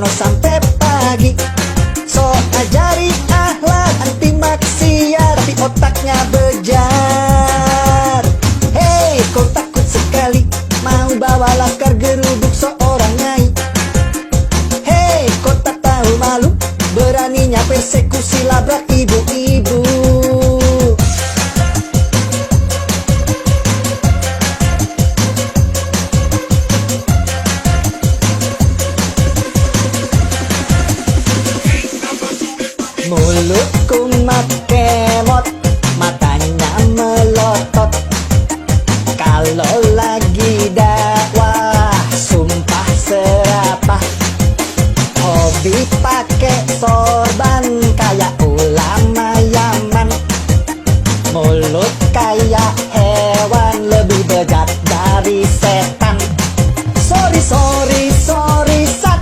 porno sampai pagi. So ajari akhlak anti maksiat, tapi otaknya bejat. Hei, kau takut sekali mau bawa laskar geruduk seorang nyai. Hei, kau tak tahu malu beraninya persekusi labrak ibu-ibu. Mulutku makemot, matanya melotot. Kalau lagi dakwah, sumpah serapah. Hobi pakai sorban, kayak ulama Yaman. Mulut kayak hewan, lebih bejat dari setan. Sorry, sorry, sorry, sat.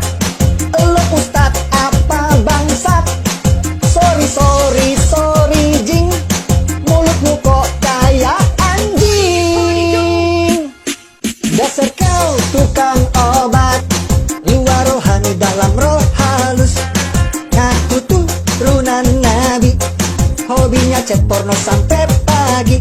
Lo ustad apa bangsat? Sorry, sorry, sorry, jing. Mulutmu kok kayak anjing. Dasar kau tukang obat, luar rohani dalam roh halus. Ngaku turunan nabi, hobinya chat porno sampai pagi.